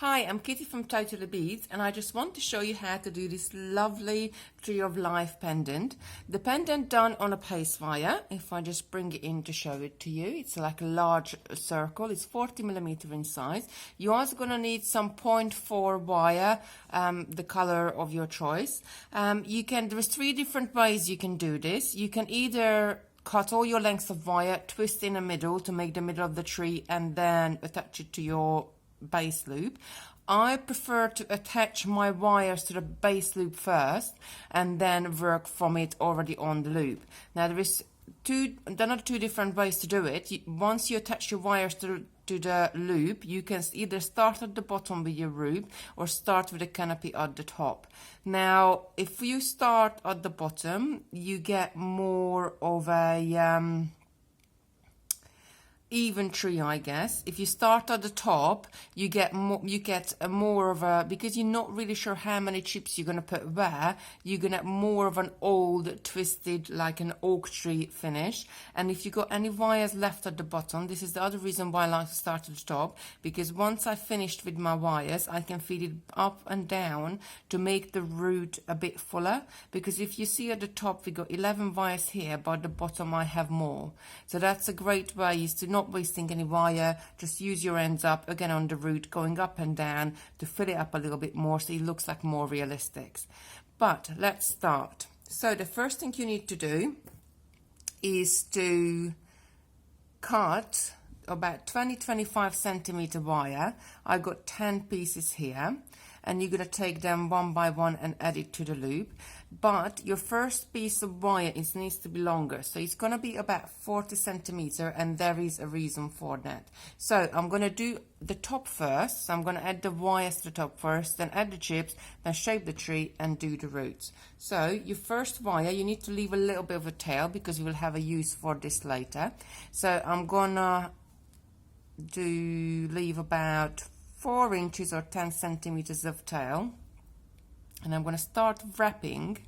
Hi, I'm Kitty from Totally Beads, and I just want to show you how to do this lovely Tree of Life pendant. The pendant done on a paste wire. If I just bring it in to show it to you, it's like a large circle. It's 40mm in size. You're also going to need some 0.4 wire, the color of your choice. There's 3 different ways you can do this. You can either cut all your lengths of wire, twist in the middle to make the middle of the tree, and then attach it to your base loop. I prefer to attach my wires to the base loop first and then work from it already on the loop. Now there are 2 different ways to do it. Once you attach your wires to the loop, you can either start at the bottom with your loop or start with a canopy at the top. Now if you start at the bottom, you get more of a even tree, I guess. If you start at the top, you get more of a, because you're not really sure how many chips you're going to put where, you're going to have more of an old twisted, like an oak tree finish. And if you got any wires left at the bottom, this is the other reason why I like to start at the top, because once I finished with my wires, I can feed it up and down to make the root a bit fuller. Because if you see at the top, we got 11 wires here, but at the bottom I have more. So that's a great way, is to not wasting any wire, just use your ends up again on the root, going up and down to fill it up a little bit more so it looks like more realistic. But let's start. So the first thing you need to do is to cut about 20-25 centimeter wire. I got 10 pieces here, and you're going to take them one by one and add it to the loop. But your first piece of wire needs to be longer, so it's going to be about 40 centimeter, and there is a reason for that. So I'm going to do the top first. So I'm going to add the wires to the top first, then add the chips, then shape the tree and do the roots. So your first wire, you need to leave a little bit of a tail because we will have a use for this later. So I'm gonna leave about 4 inches or 10 centimeters of tail, and I'm going to start wrapping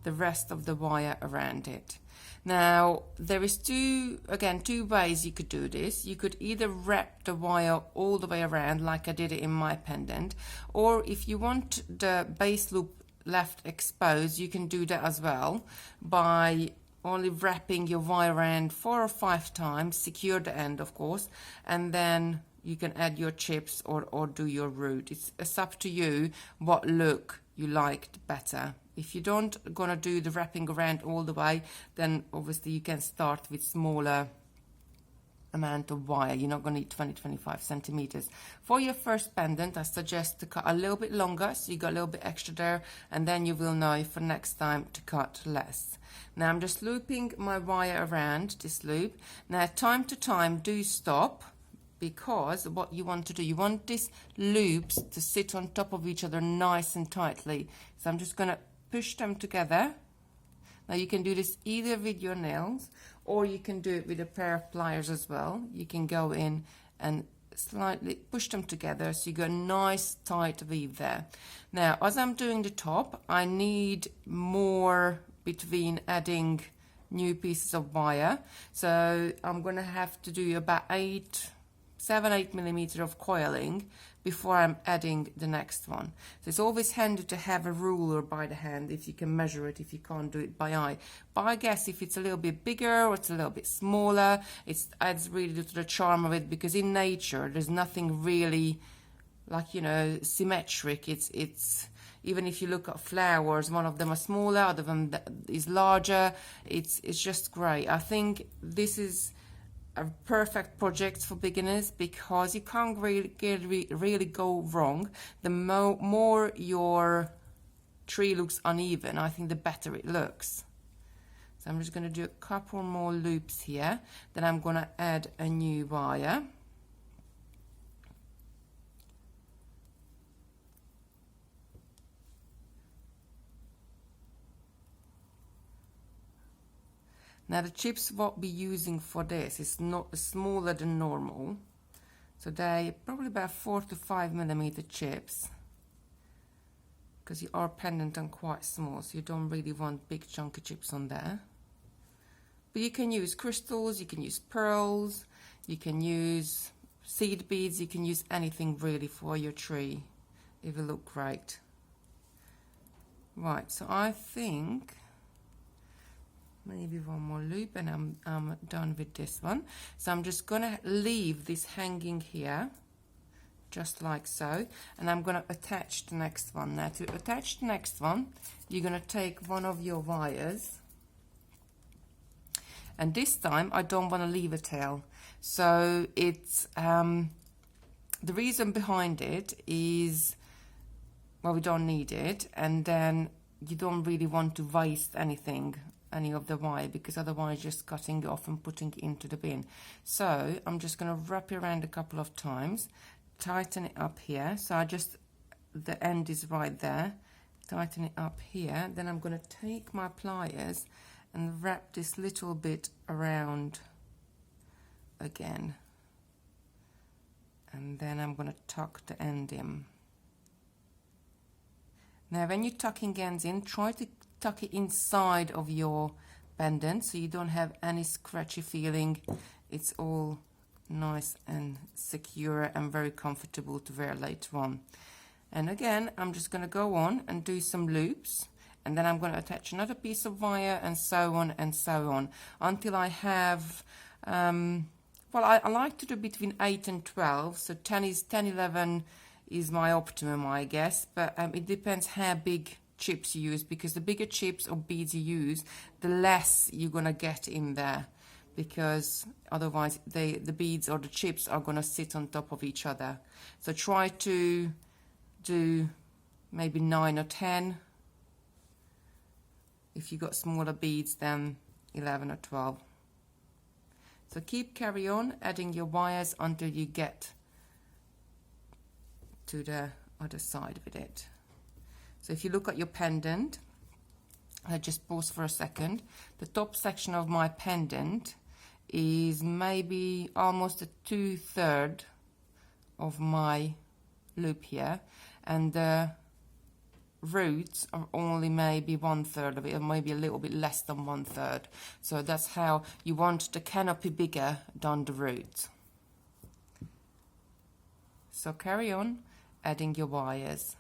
the rest of the wire around it. Now there is two ways you could do this. You could either wrap the wire all the way around like I did it in my pendant, or if you want the base loop left exposed, you can do that as well by only wrapping your wire around 4 or 5 times, secure the end of course, and then you can add your chips or do your root. It's up to you what look you liked better. If you don't gonna do the wrapping around all the way, then obviously you can start with smaller amount of wire. You're not going to need 20-25 centimeters. For your first pendant, I suggest to cut a little bit longer, so you got a little bit extra there, and then you will know for next time to cut less. Now I'm just looping my wire around this loop. Now time to time do stop, because what you want to do, you want these loops to sit on top of each other nice and tightly. So I'm just going to push them together. Now you can do this either with your nails, or you can do it with a pair of pliers as well. You can go in and slightly push them together so you got a nice tight weave there. Now as I'm doing the top, I need more between adding new pieces of wire. So I'm going to have to do about 7-8 millimeter of coiling before I'm adding the next one. So it's always handy to have a ruler by the hand if you can measure it, if you can't do it by eye. But I guess if it's a little bit bigger or it's a little bit smaller, it adds really to the charm of it, because in nature there's nothing really like, you know, symmetric. It's even if you look at flowers, one of them are smaller, other one is larger. It's just great. I think this is a perfect project for beginners because you can't really go wrong. The more your tree looks uneven, I think the better it looks. So I'm just going to do a couple more loops here, then I'm going to add a new wire. Now the chips what we're using for this is not smaller than normal, so they're probably about 4 to 5 millimeter chips, because you are pendant and quite small, so you don't really want big chunky chips on there. But you can use crystals, you can use pearls, you can use seed beads, you can use anything really for your tree. It will look great. Right, so I think maybe one more loop and I'm done with this one. So I'm just gonna leave this hanging here, just like so, and I'm gonna attach the next one. Now to attach the next one, you're gonna take one of your wires, and this time I don't want to leave a tail. So it's the reason behind it is, well, we don't need it, and then you don't really want to waste any of the wire, because otherwise just cutting it off and putting it into the bin. So I'm just going to wrap it around a couple of times, tighten it up here, so the end is right there, tighten it up here, then I'm going to take my pliers and wrap this little bit around again, and then I'm going to tuck the end in. Now when you're tucking ends in, try to tuck it inside of your pendant so you don't have any scratchy feeling. It's all nice and secure and very comfortable to wear later on. And again, I'm just going to go on and do some loops, and then I'm going to attach another piece of wire, and so on and so on, until I have well, I like to do between 8 and 12, so 10, 11 is my optimum, I guess, but it depends how big chips you use, because the bigger chips or beads you use, the less you're going to get in there, because otherwise the beads or the chips are going to sit on top of each other. So try to do maybe 9 or 10. If you got smaller beads, then 11 or 12. So carry on adding your wires until you get to the other side with it. So if you look at your pendant, I just pause for a second. The top section of my pendant is maybe almost a 2/3 of my loop here, and the roots are only maybe 1/3 of it, or maybe a little bit less than 1/3. So that's how you want the canopy bigger than the roots. So carry on adding your wires.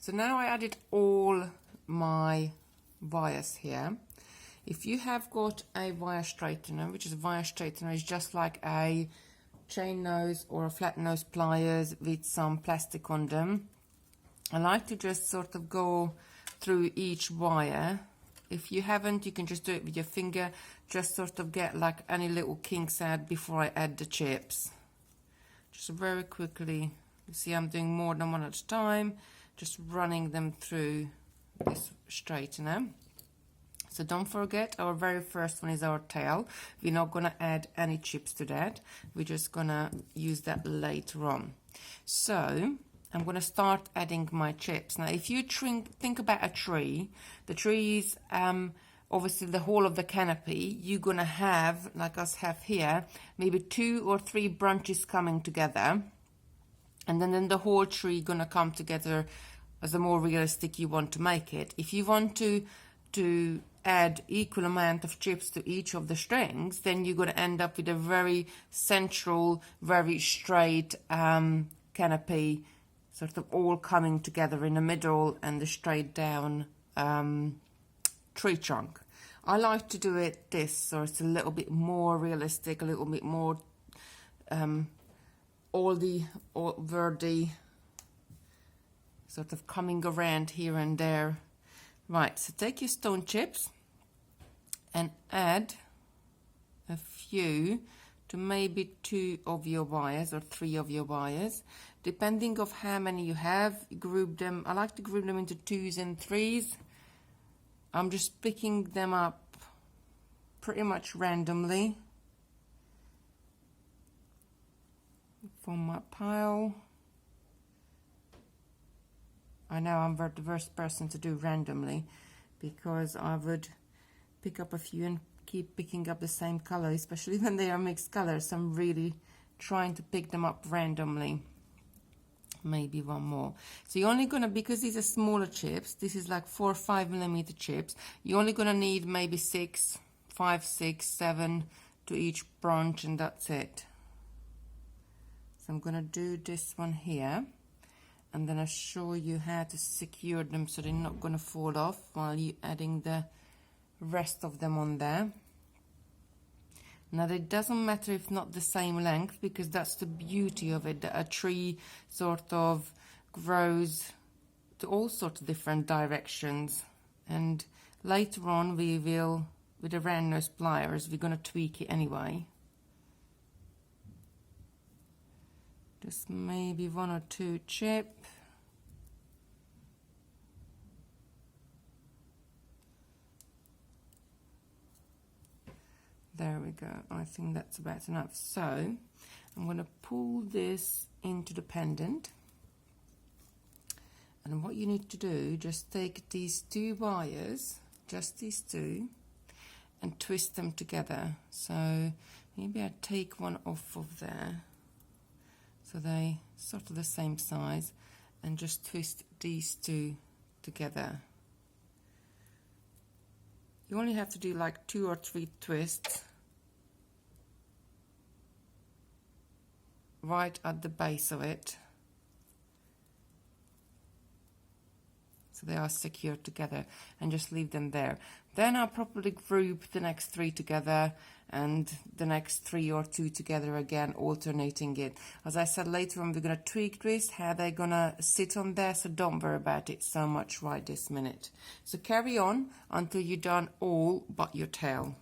So now I added all my wires here. If you have got a wire straightener, which is a wire straightener is just like a chain nose or a flat nose pliers with some plastic on them, I like to just sort of go through each wire. If you haven't, you can just do it with your finger, just sort of get like any little kinks out before I add the chips. Just very quickly, you see I'm doing more than one at a time, just running them through this straightener. So don't forget, our very first one is our tail. We're not gonna add any chips to that. We're just gonna use that later on. So I'm going to start adding my chips. Now, if you think about a tree, the tree is obviously the whole of the canopy. You're going to have, like us have here, maybe 2 or 3 branches coming together. And then the whole tree going to come together as the more realistic you want to make it. If you want to add equal amount of chips to each of the strings, then you're going to end up with a very central, very straight canopy, sort of all coming together in the middle and the straight down tree trunk. I like to do it this, so it's a little bit more realistic, a little bit more all verdi, sort of coming around here and there. Right, so take your stone chips and add a few to maybe 2 of your wires or 3 of your wires, depending of how many you have. Group them. I like to group them into 2s and 3s. I'm just picking them up pretty much randomly from my pile. I know I'm the worst person to do randomly, because I would pick up a few and keep picking up the same color, especially when they are mixed colors. I'm really trying to pick them up randomly. Maybe one more. So you're only gonna, because these are smaller chips, this is like 4 or 5 millimeter chips, you're only gonna need maybe 5, 6, 7 to each branch, and that's it. So I'm gonna do this one here, and then I'll show you how to secure them so they're not gonna fall off while you're adding the rest of them on there. Now, it doesn't matter if not the same length, because that's the beauty of it, that a tree sort of grows to all sorts of different directions. And later on we will, with the round nose pliers, we're going to tweak it anyway. Just maybe 1 or 2 chip. There we go. I think that's about enough. So I'm going to pull this into the pendant. And what you need to do, just take these 2 wires, just these 2, and twist them together. So maybe I take one off of there, so they sort of the same size, and just twist these 2 together. You only have to do like 2 or 3 twists right at the base of it, so they are secured together, and just leave them there. Then I'll probably group the next 3 together and the next 3 or 2 together again, alternating it. As I said, later on we're going to tweak this, how they're going to sit on there, so don't worry about it so much right this minute. So carry on until you've done all but your tail.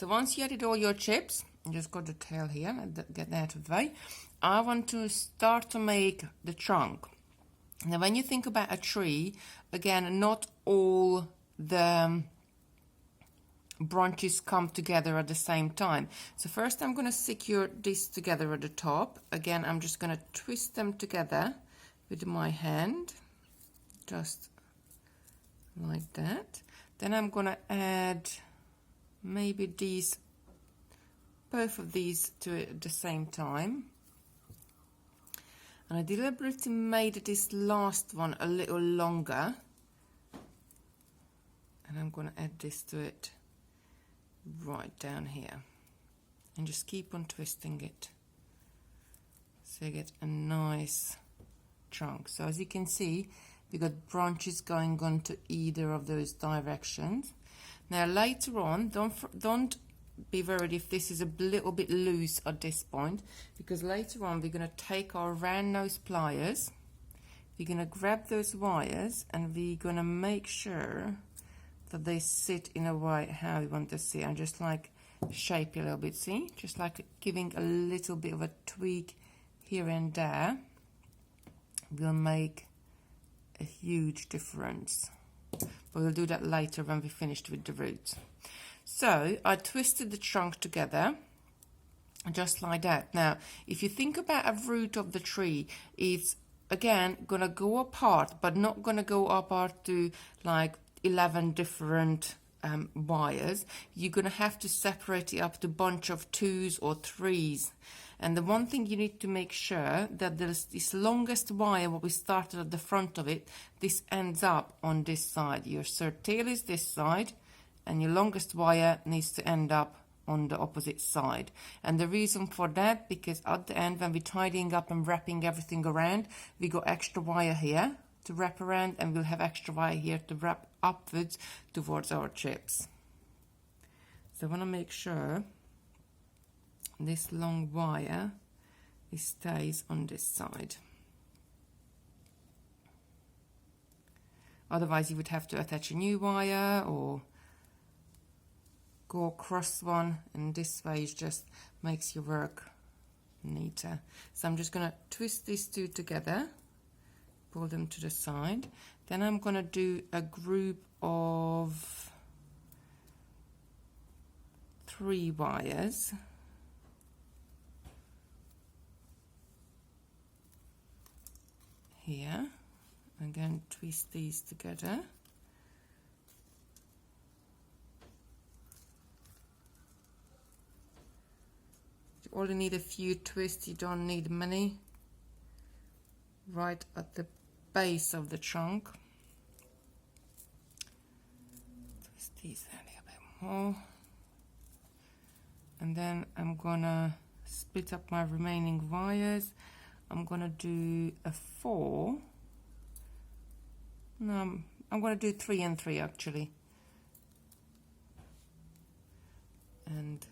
So once you added all your chips, I just got the tail here, get that out of the way. I want to start to make the trunk. Now, when you think about a tree, again, not all the branches come together at the same time. So first I'm going to secure this together at the top. Again, I'm just going to twist them together with my hand, just like that. Then I'm going to add maybe both of these to it at the same time. And I deliberately made this last one a little longer. And I'm going to add this to it right down here. And just keep on twisting it. So you get a nice trunk. So as you can see, we got branches going on to either of those directions. Now later on, don't be worried if this is a little bit loose at this point, because later on we're going to take our round nose pliers, we're going to grab those wires, and we're going to make sure that they sit in a way how we want to see, and just like shape a little bit, see, just like giving a little bit of a tweak here and there will make a huge difference. But we'll do that later when we're finished with the roots. So I twisted the trunk together just like that. Now, if you think about a root of the tree, it's again gonna go apart, but not gonna go apart to like 11 different wires. You're gonna have to separate it up to a bunch of 2s or 3s. And the one thing you need to make sure that there's this longest wire, what we started at the front of it, this ends up on this side. Your tail is this side, and your longest wire needs to end up on the opposite side. And the reason for that, because at the end when we're tidying up and wrapping everything around, we got extra wire here to wrap around, and we'll have extra wire here to wrap upwards towards our chips. So I want to make sure this long wire stays on this side. Otherwise you would have to attach a new wire or go across one, and this way it just makes your work neater. So I'm just going to twist these two together, pull them to the side. Then I'm going to do a group of 3 wires. Here, again, twist these together. You only need a few twists, you don't need many. Right at the base of the trunk. Twist these a little bit more. And then I'm gonna split up my remaining wires. I'm gonna do a 4. No, I'm gonna do 3 and 3 actually. And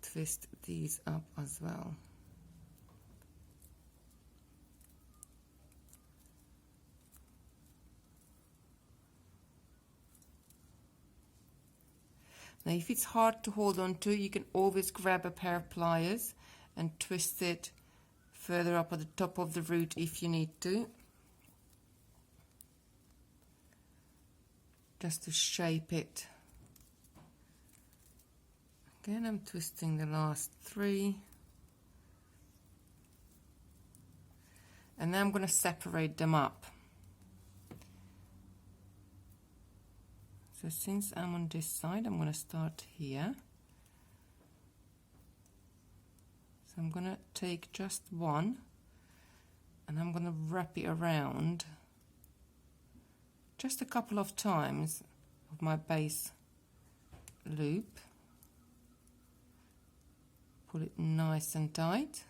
twist these up as well. Now if it's hard to hold on to, you can always grab a pair of pliers and twist it further up at the top of the root if you need to, just to shape it. Again, I'm twisting the last 3, and then I'm going to separate them up. So since I'm on this side, I'm going to start here. So I'm going to take just one, and I'm going to wrap it around just a couple of times of my base loop. Pull it nice and tight,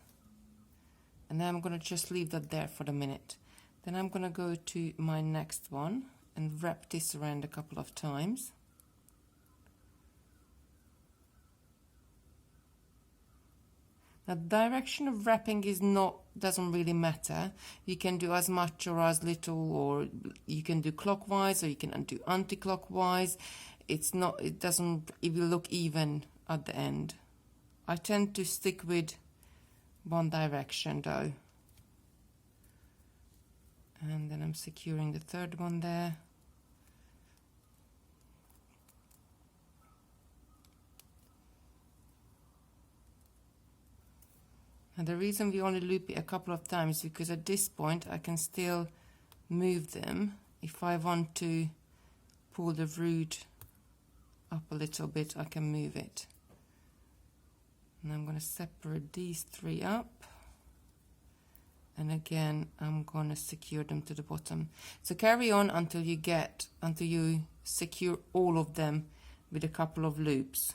and then I'm going to just leave that there for a minute. Then I'm going to go to my next one and wrap this around a couple of times. Now, the direction of wrapping doesn't really matter. You can do as much or as little, or you can do clockwise or you can do anti-clockwise. it will look even at the end. I tend to stick with one direction though. And then I'm securing the third one there. And the reason we only loop it a couple of times is because at this point I can still move them. If I want to pull the root up a little bit, I can move it. And I'm going to separate these three up. And again, I'm going to secure them to the bottom. So carry on until you secure all of them with a couple of loops.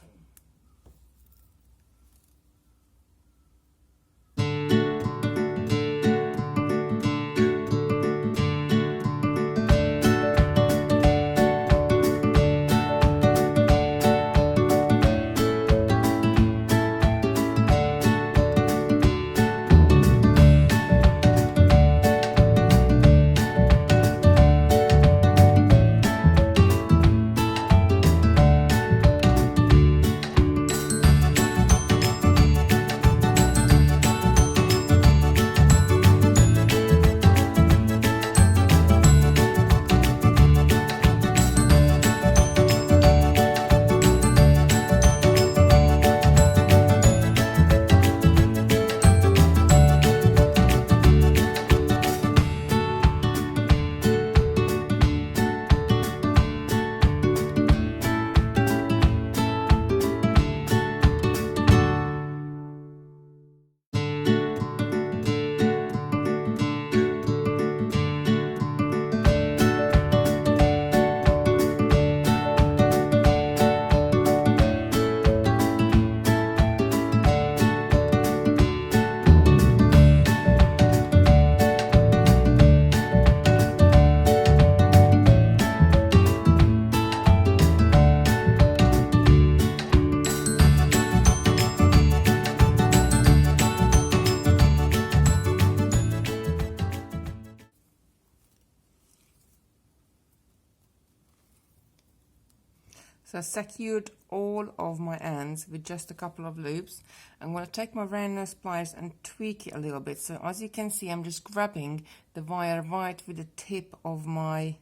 So I secured all of my ends with just a couple of loops. I'm going to take my round nose pliers and tweak it a little bit. So as you can see, I'm just grabbing the wire right with the tip of my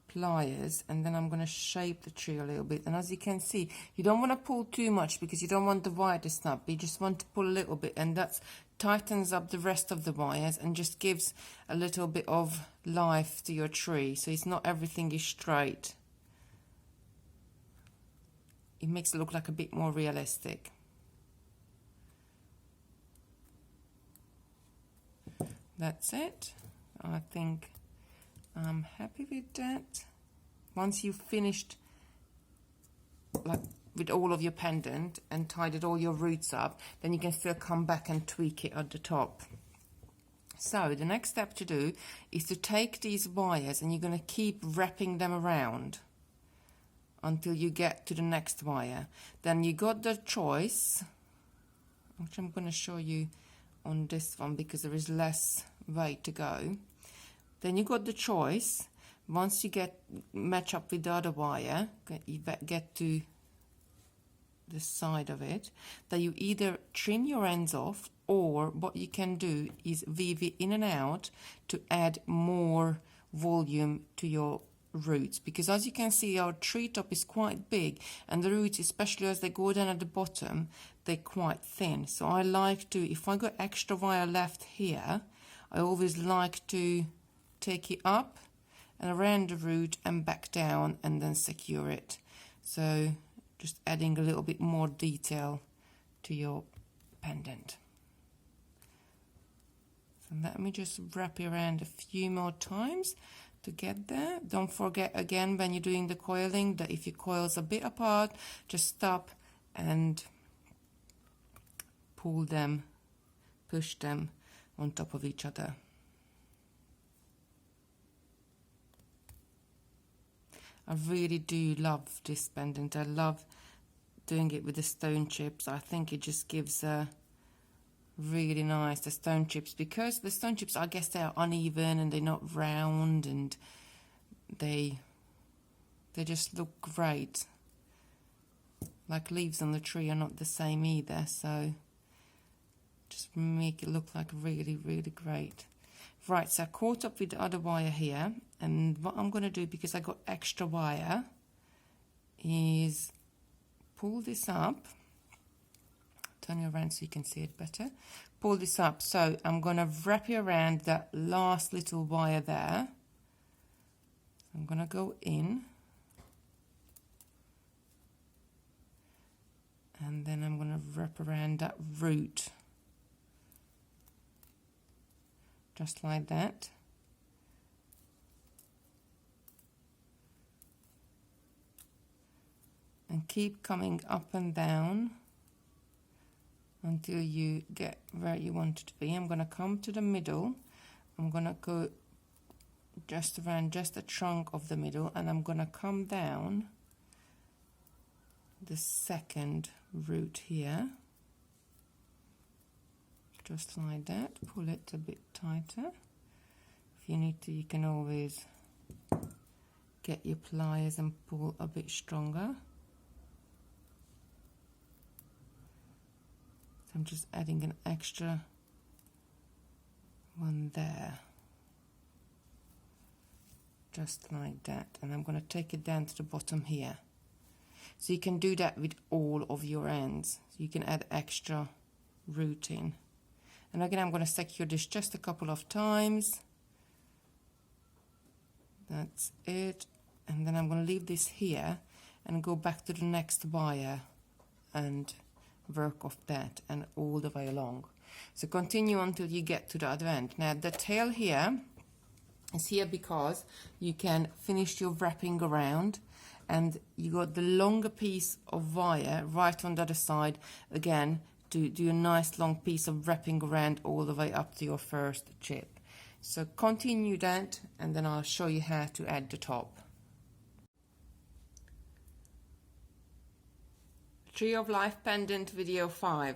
pliers, and then I'm going to shape the tree a little bit. And as you can see, you don't want to pull too much because you don't want the wire to snap. You just want to pull a little bit, and that tightens up the rest of the wires and just gives a little bit of life to your tree. So it's not everything is straight. It makes it look like a bit more realistic. That's it. I think I'm happy with that. Once you've finished like with all of your pendant and tidied all your roots up, then you can still come back and tweak it at the top. So the next step to do is to take these wires and you're going to keep wrapping them around until you get to the next wire. Then you got the choice, which I'm going to show you on this one because there is less way to go. Then you got the choice, once you match up with the other wire, you get to the side of it, that you either trim your ends off, or what you can do is weave it in and out to add more volume to your roots, because as you can see, our tree top is quite big and the roots, especially as they go down at the bottom, they're quite thin. So I like to, if I got extra wire left here, I always like to take it up and around the root and back down and then secure it. So just adding a little bit more detail to your pendant. So let me just wrap it around a few more times to get there. Don't forget again when you're doing the coiling that if your coils a bit apart, just stop and pull them, push them on top of each other. I really do love this pendant. I love doing it with the stone chips. I think it just gives a really nice, the stone chips, because the stone chips, I guess they're uneven and they're not round, and they They just look great. Like leaves on the tree are not the same either, so just make it look like really, really great. Right, so I caught up with the other wire here, and what I'm going to do, because I got extra wire, is pull this up. Turn it around so you can see it better. Pull this up. So I'm going to wrap it around that last little wire there. I'm going to go in. And then I'm going to wrap around that root. Just like that. And keep coming up and down until you get where you want it to be. I'm going to come to the middle. I'm going to go just around just the trunk of the middle, and I'm going to come down the second root here. Just like that. Pull it a bit tighter. If you need to, you can always get your pliers and pull a bit stronger. I'm just adding an extra one there, just like that, and I'm going to take it down to the bottom here. So you can do that with all of your ends, so you can add extra rooting. And again, I'm going to secure this just a couple of times. That's it. And then I'm going to leave this here and go back to the next wire and work off that and all the way along. So continue until you get to the other end. Now the tail here is here because you can finish your wrapping around, and you got the longer piece of wire right on the other side again to do a nice long piece of wrapping around all the way up to your first chip. So continue that, and then I'll show you how to add the top. Tree of Life Pendant Video 5.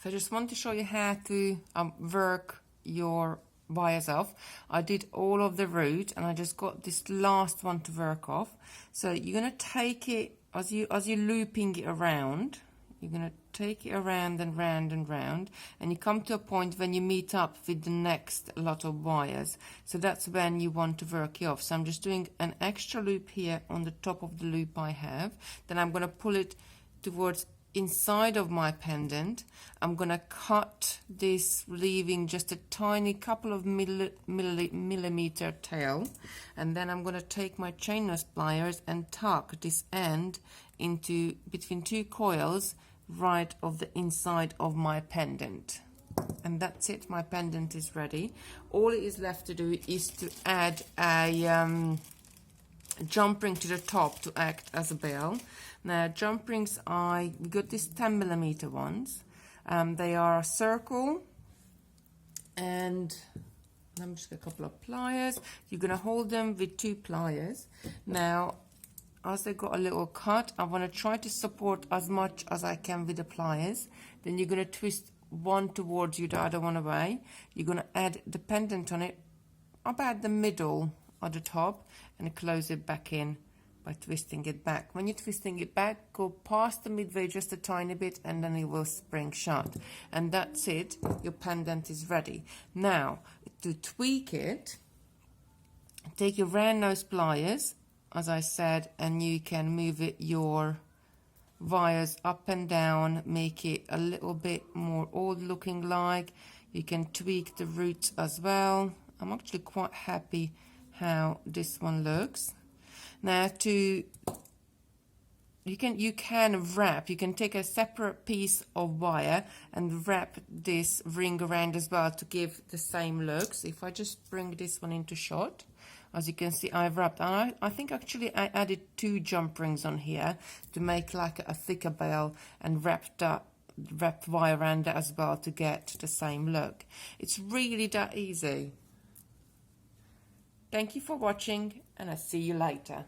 So I just want to show you how to work your wires off. I did all of the root and I just got this last one to work off. So you're going to take it as you're looping it around. You're going to take it around and round and round, and you come to a point when you meet up with the next lot of wires. So that's when you want to work it off. So I'm just doing an extra loop here on the top of the loop I have. Then I'm going to pull it towards inside of my pendant. I'm going to cut this, leaving just a tiny couple of millimeter tail, and then I'm going to take my chain nose pliers and tuck this end into between two coils right of the inside of my pendant. And that's it, my pendant is ready. All it is left to do is to add a jump ring to the top to act as a bell. Now jump rings, I got these 10mm ones. They are a circle, and I'm just got a couple of pliers. You're going to hold them with 2 pliers. Now as they got a little cut, I want to try to support as much as I can with the pliers. Then you're going to twist one towards you, the other one away. You're going to add the pendant on it about the middle of the top and close it back in by twisting it back. When you're twisting it back, go past the midway just a tiny bit, and then it will spring shut. And that's it, your pendant is ready. Now to tweak it, take your round nose pliers, as I said, and you can move your wires up and down, make it a little bit more old looking like. You can tweak the roots as well. I'm actually quite happy how this one looks. Now you can wrap, you can take a separate piece of wire and wrap this ring around as well to give the same look. So if I just bring this one into shot, as you can see, I've wrapped, and I think actually I added 2 jump rings on here to make like a thicker bell, and wrapped wire around it as well to get the same look. It's really that easy. Thank you for watching, and I'll see you later.